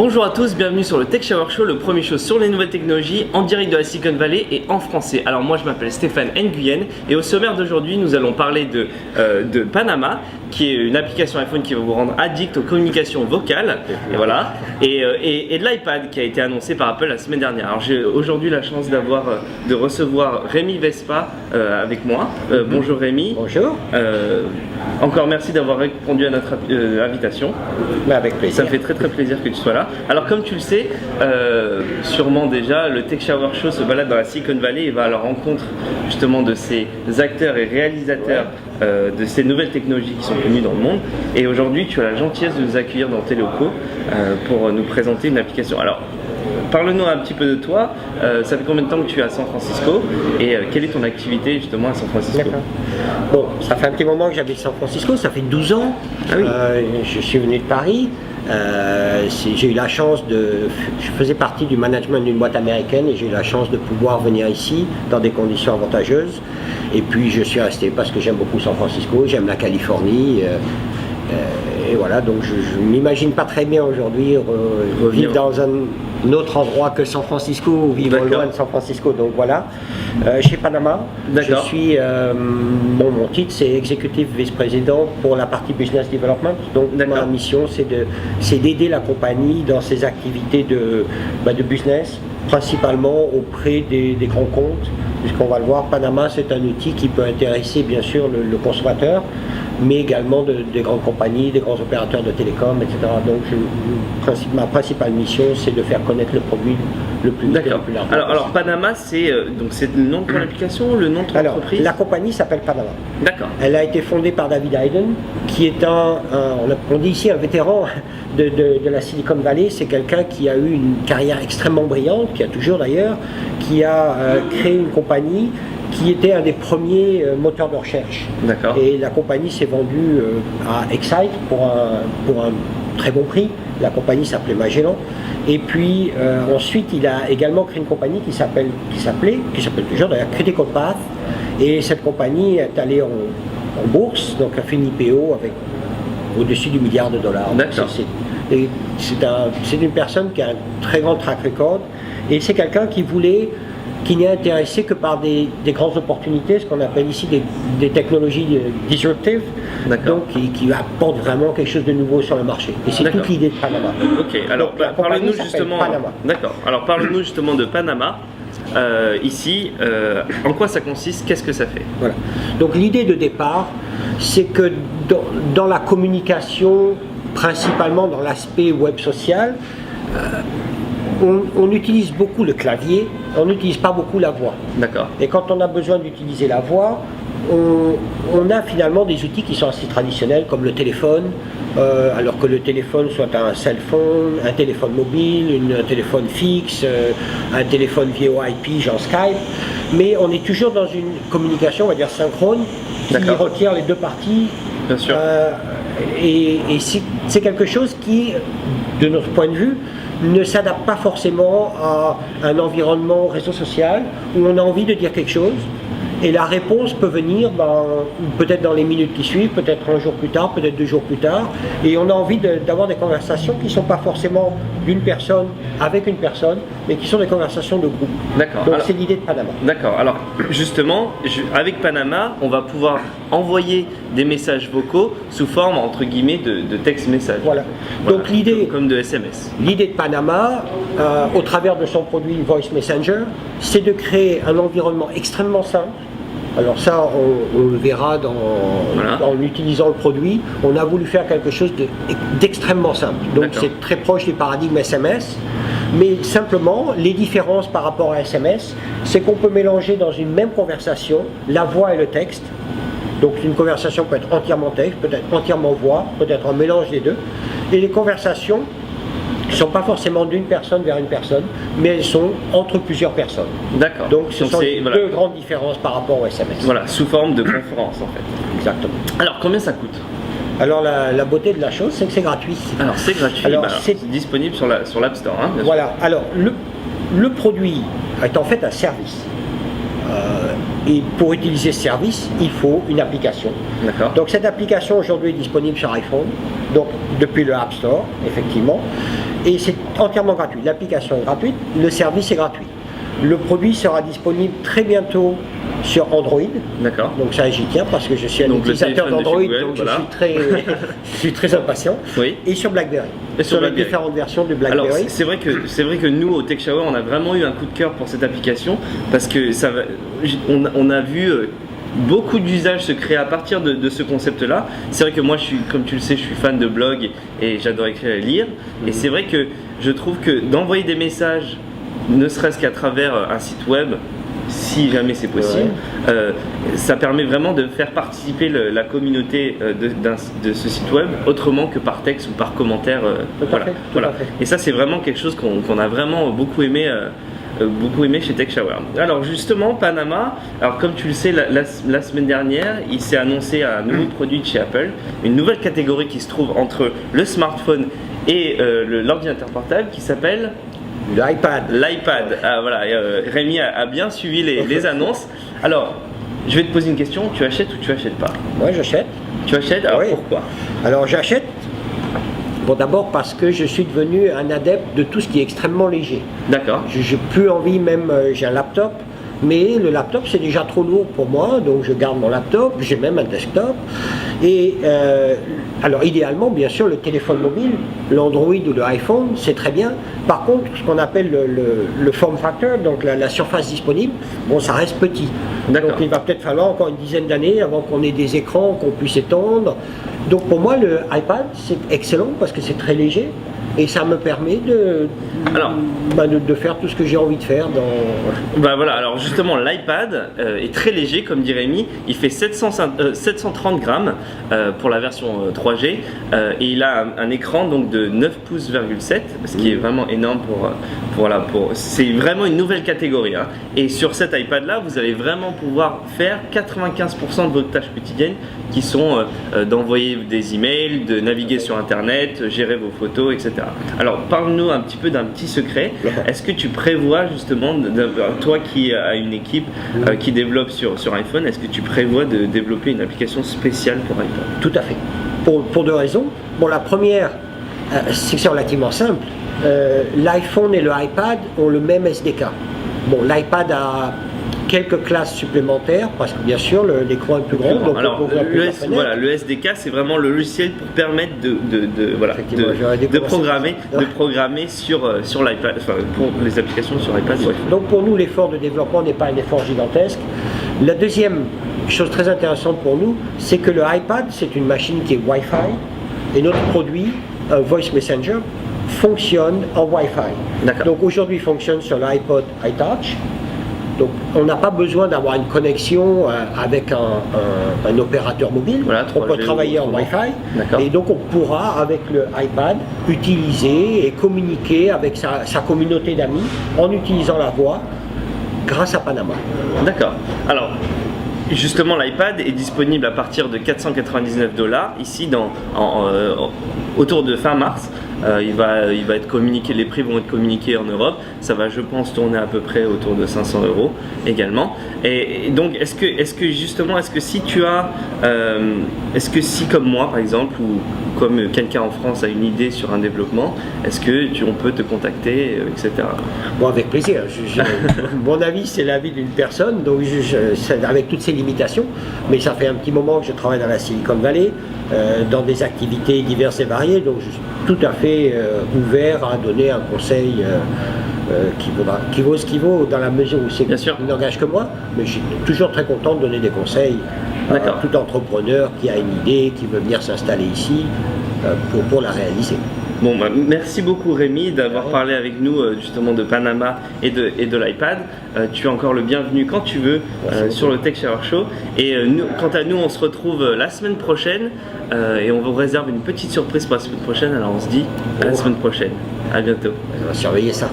Bonjour à tous, bienvenue sur le Tech Shower Show, le premier show sur les nouvelles technologies en direct de la Silicon Valley et en français. Alors moi je m'appelle Stéphane Nguyen et au sommaire d'aujourd'hui nous allons parler de Panama, qui est une application iPhone qui va vous rendre addict aux communications vocales, et voilà, et de l'iPad qui a été annoncé par Apple la semaine dernière. Alors j'ai aujourd'hui la chance de recevoir Rémi Vespa avec moi. Bonjour Rémi. Bonjour. Encore merci d'avoir répondu à notre invitation. Avec plaisir. Ça me fait très plaisir que tu sois là. Alors comme tu le sais, sûrement déjà, le Tech Shower Show se balade dans la Silicon Valley et va à la rencontre justement de ces acteurs et réalisateurs de ces nouvelles technologies qui sont connues dans le monde. Et aujourd'hui, tu as la gentillesse de nous accueillir dans tes locaux pour nous présenter une application. Alors, parle-nous un petit peu de toi. Ça fait combien de temps que tu es à San Francisco et quelle est ton activité justement à San Francisco? D'accord. Bon, ça fait un petit moment que j'habite San Francisco, ça fait 12 ans. Ah oui. Je suis venu de Paris. J'ai eu la chance je faisais partie du management d'une boîte américaine et j'ai eu la chance de pouvoir venir ici dans des conditions avantageuses. Et puis je suis resté parce que j'aime beaucoup San Francisco, j'aime la Californie. Et voilà, donc je ne m'imagine pas très bien aujourd'hui vivre dans un autre endroit que San Francisco ou vivre loin de San Francisco. Donc voilà, chez Panama, je suis, mon titre c'est Executive Vice-Président pour la partie Business Development. Donc ma mission c'est d'aider la compagnie dans ses activités de business, principalement auprès des grands comptes. Puisqu'on va le voir, Panama c'est un outil qui peut intéresser bien sûr le consommateur, mais également des grandes compagnies, des grands opérateurs de télécom, etc. Donc ma principale mission c'est de faire connaître le produit le plus vite et le plus largement. Alors Panama, c'est le nom de ton application, le nom de ton entreprise? La compagnie s'appelle Panama. D'accord. Elle a été fondée par David Hayden, qui est on dit ici un vétéran de la Silicon Valley. C'est quelqu'un qui a eu une carrière extrêmement brillante, qui a toujours d'ailleurs, qui a créé une compagnie qui était un des premiers moteurs de recherche. D'accord. Et la compagnie s'est vendue à Excite pour un très bon prix. La compagnie s'appelait Magellan. Et puis ensuite, il a également créé une compagnie qui s'appelle toujours d'ailleurs Critical Path. Et cette compagnie est allée en bourse, donc a fait une IPO avec au-dessus du $1 milliard. D'accord. C'est une personne qui a un très grand track record. Et c'est quelqu'un qui n'est intéressé que par des grandes opportunités, ce qu'on appelle ici des technologies disruptives, donc qui apportent vraiment quelque chose de nouveau sur le marché. Et c'est toute l'idée de Panama. Ok, alors parle-nous justement. D'accord. Alors parle-nous justement de Panama. Ici, en quoi ça consiste? Qu'est-ce que ça fait? Voilà. Donc l'idée de départ, c'est que dans la communication, principalement dans l'aspect web social, on utilise beaucoup le clavier, on n'utilise pas beaucoup la voix. D'accord. Et quand on a besoin d'utiliser la voix, on a finalement des outils qui sont assez traditionnels comme le téléphone, alors que le téléphone soit un cell phone, un téléphone mobile, un téléphone fixe, un téléphone VoIP genre Skype, mais on est toujours dans une communication, on va dire synchrone, qui requiert les deux parties. Bien sûr. Et c'est quelque chose qui, de notre point de vue, ne s'adapte pas forcément à un environnement réseau social où on a envie de dire quelque chose et la réponse peut venir peut-être dans les minutes qui suivent, peut-être un jour plus tard, peut-être 2 jours plus tard, et on a envie d'avoir des conversations qui ne sont pas forcément d'une personne avec une personne, mais qui sont des conversations de groupe. D'accord. Donc c'est l'idée de Panama. D'accord. Alors justement, avec Panama, on va pouvoir envoyer des messages vocaux sous forme entre guillemets de texte message. Voilà. Donc l'idée, comme de SMS. L'idée de Panama, au travers de son produit Voice Messenger, c'est de créer un environnement extrêmement simple. Alors ça, on le verra en utilisant le produit. On a voulu faire quelque chose d'extrêmement simple. Donc c'est très proche du paradigme SMS. Mais simplement, les différences par rapport à SMS, c'est qu'on peut mélanger dans une même conversation la voix et le texte. Donc une conversation peut être entièrement texte, peut être entièrement voix, peut être un mélange des deux. Et les conversations ne sont pas forcément d'une personne vers une personne, mais elles sont entre plusieurs personnes. D'accord. Donc ce sont deux grandes différences par rapport au SMS. Voilà, sous forme de conférence en fait. Exactement. Alors combien ça coûte? Alors la beauté de la chose, c'est que c'est gratuit. Alors c'est gratuit, alors, c'est disponible sur l'App Store. Hein, voilà, alors le produit est en fait un service. Et pour utiliser ce service, il faut une application. Donc cette application aujourd'hui est disponible sur iPhone, donc depuis le App Store, effectivement. Et c'est entièrement gratuit. L'application est gratuite, le service est gratuit. Le produit sera disponible très bientôt sur Android. D'accord. Donc ça, j'y tiens parce que je suis un Donc, utilisateur d'Android, Google, donc voilà. je suis très impatient. Oui. Et sur BlackBerry. Et sur les BlackBerry. différentes versions de BlackBerry. Alors c'est vrai que nous au Tech Shower on a vraiment eu un coup de cœur pour cette application parce que on a vu beaucoup d'usages se créer à partir de ce concept-là. C'est vrai que moi, comme tu le sais, je suis fan de blog et j'adore écrire et lire. Et c'est vrai que je trouve que d'envoyer des messages, ne serait-ce qu'à travers un site web, si jamais c'est possible, ça permet vraiment de faire participer la communauté de ce site web autrement que par texte ou par commentaire. Voilà. Et ça, c'est vraiment quelque chose qu'on a vraiment beaucoup aimé chez Tech Shower. Alors justement, Panama, alors comme tu le sais, la semaine dernière, il s'est annoncé un nouveau produit de chez Apple, une nouvelle catégorie qui se trouve entre le smartphone et l'ordinateur portable qui s'appelle L'iPad. L'iPad. Ah, voilà, Rémi a bien suivi les annonces. Alors, je vais te poser une question, tu achètes ou tu achètes pas? Moi, j'achète. Tu achètes? Alors Oui. pourquoi? Alors j'achète. Bon, d'abord parce que je suis devenu un adepte de tout ce qui est extrêmement léger. D'accord. J'ai plus envie, même j'ai un laptop, mais le laptop c'est déjà trop lourd pour moi, donc je garde mon laptop, j'ai même un desktop. Et alors idéalement, bien sûr, le téléphone mobile, l'Android ou le iPhone, c'est très bien. Par contre, ce qu'on appelle le form factor, donc la surface disponible, bon, ça reste petit. Donc il va peut-être falloir encore une dizaine d'années avant qu'on ait des écrans qu'on puisse étendre. Donc pour moi, le iPad, c'est excellent parce que c'est très léger et ça me permet de faire tout ce que j'ai envie de faire dans... Bah voilà, alors justement l'iPad est très léger comme dit Rémi, il fait 730 grammes pour la version 3G et il a un écran donc de 9 pouces,7, ce qui est vraiment énorme c'est vraiment une nouvelle catégorie hein. Et sur cet iPad là vous allez vraiment pouvoir faire 95% de vos tâches quotidiennes qui sont d'envoyer des emails, de naviguer sur internet, gérer vos photos, etc. Alors parle-nous un petit peu d'un petit secret. Est-ce que tu prévois justement, toi qui as une équipe qui développe sur iPhone, est-ce que tu prévois de développer une application spéciale pour iPhone? Tout à fait. Pour deux raisons. Bon, la première, c'est que c'est relativement simple. L'iPhone et le iPad ont le même SDK. Bon, l'iPad a quelques classes supplémentaires parce que bien sûr l'écran est plus grand. Donc alors le SDK c'est vraiment le logiciel pour permettre de programmer sur l'iPad, enfin pour les applications sur iPad. Donc pour nous l'effort de développement n'est pas un effort gigantesque. La deuxième chose très intéressante pour nous, c'est que le iPad c'est une machine qui est Wi-Fi et notre produit Voice Messenger fonctionne en Wi-Fi. Donc aujourd'hui il fonctionne sur l'iPod iTouch. Donc on n'a pas besoin d'avoir une connexion avec un opérateur mobile, voilà, on peut travailler en Wi-Fi et donc on pourra avec le iPad utiliser et communiquer avec sa communauté d'amis en utilisant la voix grâce à Panama. D'accord. Alors justement l'iPad est disponible à partir de 499 $ ici autour de fin mars. Il va être communiqué, les prix vont être communiqués en Europe. Ça va, je pense, tourner à peu près autour de 500 € également. Et donc, est-ce que si tu as, est-ce que si comme moi par exemple ou comme quelqu'un en France a une idée sur un développement, est-ce que on peut te contacter, etc. Bon, avec plaisir. Mon avis, c'est l'avis d'une personne, donc avec toutes ses limitations. Mais ça fait un petit moment que je travaille dans la Silicon Valley, dans des activités diverses et variées, donc je suis tout à fait ouvert à donner un conseil qui vaut ce qu'il vaut dans la mesure où c'est il n'engage que moi, mais je suis toujours très content de donner des conseils à tout entrepreneur qui a une idée, qui veut venir s'installer ici pour la réaliser. Bon, merci beaucoup Rémi d'avoir parlé avec nous justement de Panama et de l'iPad. Tu es encore le bienvenu quand tu veux sur le Tech Shower Show. Et quant à nous, on se retrouve la semaine prochaine et on vous réserve une petite surprise pour la semaine prochaine. Alors on se dit à la semaine prochaine. À bientôt. On va surveiller ça.